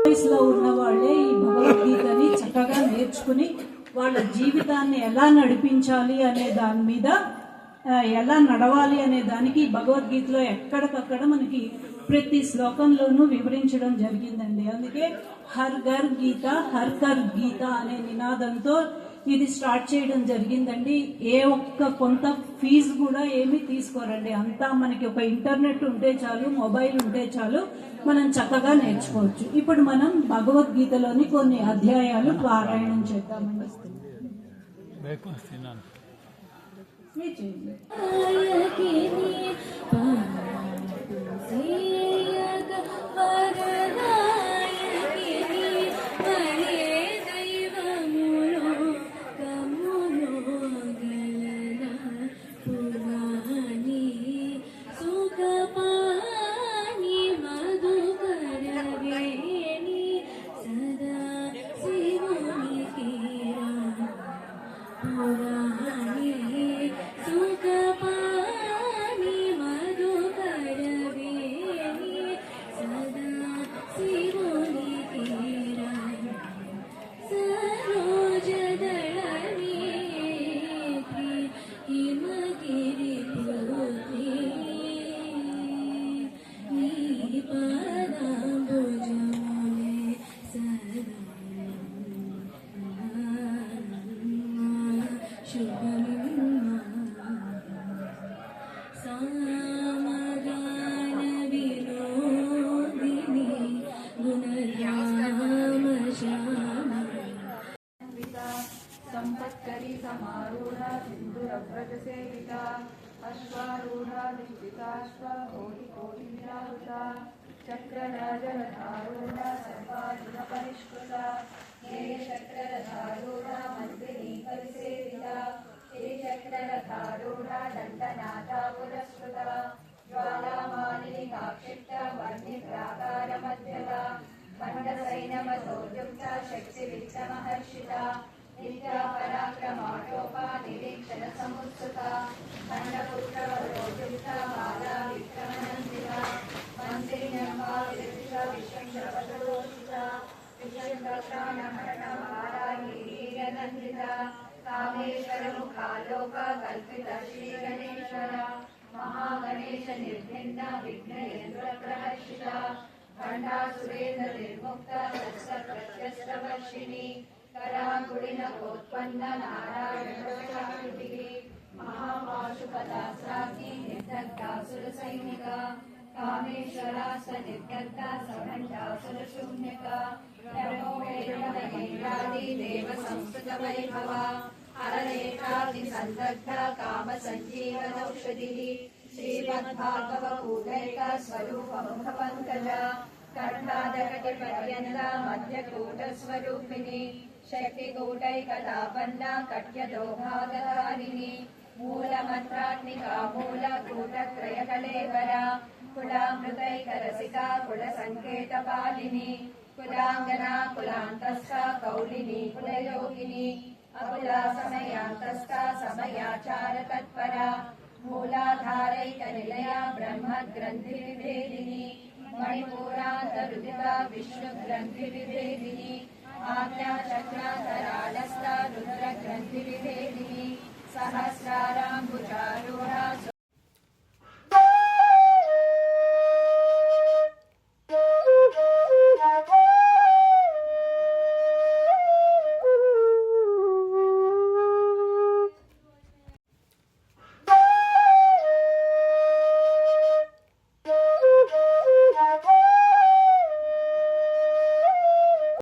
వయసులో ఉన్న వాళ్ళే ఈ భగవద్గీతని చక్కగా నేర్చుకుని వాళ్ళ జీవితాన్ని ఎలా నడిపించాలి అనే దాని మీద, ఎలా నడవాలి అనే దానికి భగవద్గీతలో ఎక్కడికక్కడ మనకి ప్రతి శ్లోకంలోనూ వివరించడం జరిగిందండి. అందుకే హర్ ఘర్ గీత హర్ కర్ గీత అనే నినాదంతో ఇది స్టార్ట్ చేయడం జరిగిందండి. ఏ ఒక్క కొంత ఫీజు కూడా ఏమీ తీసుకోరండి. అంతా మనకి ఒక ఇంటర్నెట్ ఉంటే చాలు, మొబైల్ ఉంటే చాలు, మనం చక్కగా నేర్చుకోవచ్చు. ఇప్పుడు మనం భగవద్గీతలోని కొన్ని అధ్యాయాలు పారాయణం చేద్దామండి. संपत्करी समारूढ़ा सिंधुरव्रज सेविता अश्वारूढ़ा निश्चिताश्वकोटिकोटिविराहुता चक्रराजरथारूढ़ा सर्वाधुन परिष्कृता हे चक्ररथारूढ़ा मन्त्रिणी परिसेविता हे चक्ररथारूढ़ा दण्डनाथा पुरस्कृता ज्वालामालिनी काक्षिप्ता वर्णिप्राकारमध्यता खण्डसैन्यमधोद्युक्ता शक्तिवित्तमहर्षिता नित्या पराक्रमाटोपा निरीक्षण समुत्सुका खण्डपुत्रवरोद्युक्ता बाला विक्रमनन्दिता मन्त्रिण्यम्बा विदुषा विश्वंशपतरोषिता विश्वङ्कप्राणहरणमाला वीर्यनन्दिता कामेश्वरमुखालोका कल्पिता श्रीगणेश्वरा महागणेश निर्भिन्ना विघ्नयन्त्रप्रहर्षिता खण्डासुरेन्द्र निर्मुक्ता तत्सप्रत्यस्तवर्षिणी कराकुलिनकोत्पन्न नारायणशाकृतिः महापाशुपदास्राज्ञी निर्दग्धासुरसैनिका कामेश्वरास निर्गता सभण्डासुरशून्यका नमो वेदमहेन्द्रादि देव संस्कृतवैभवा हरनेत्रादिसन्दग्धा कामसञ्जीवनौषधिः श्रीमद्भागवपूतैका स्वरूपमुखपङ्कजा कण्ठादकटिपर्यन्ता मध्यकूटस्वरूपिणी शक्तिकूटैकतापन्ना कट्यदोभागधारिणी मूलमन्त्रात्मिका मूलकूटत्रयकलेवरा कुलामृतैकरसिका कुलसङ्केतपालिनी कुलाङ्गना कुलान्तस्था कौलिनी कुलयोगिनी अकुला समयान्तस्था समयाचारतत्परा मूलाधारैकनिलया ब्रह्मग्रन्थिविभेदिनी मणिपूरान्तरुदिता विष्णुग्रन्थिविभेदिनी आज्ञाचक्रान्तरालस्था रुद्रग्रन्थिविभेदिनी सहस्राराम्बुजारूढा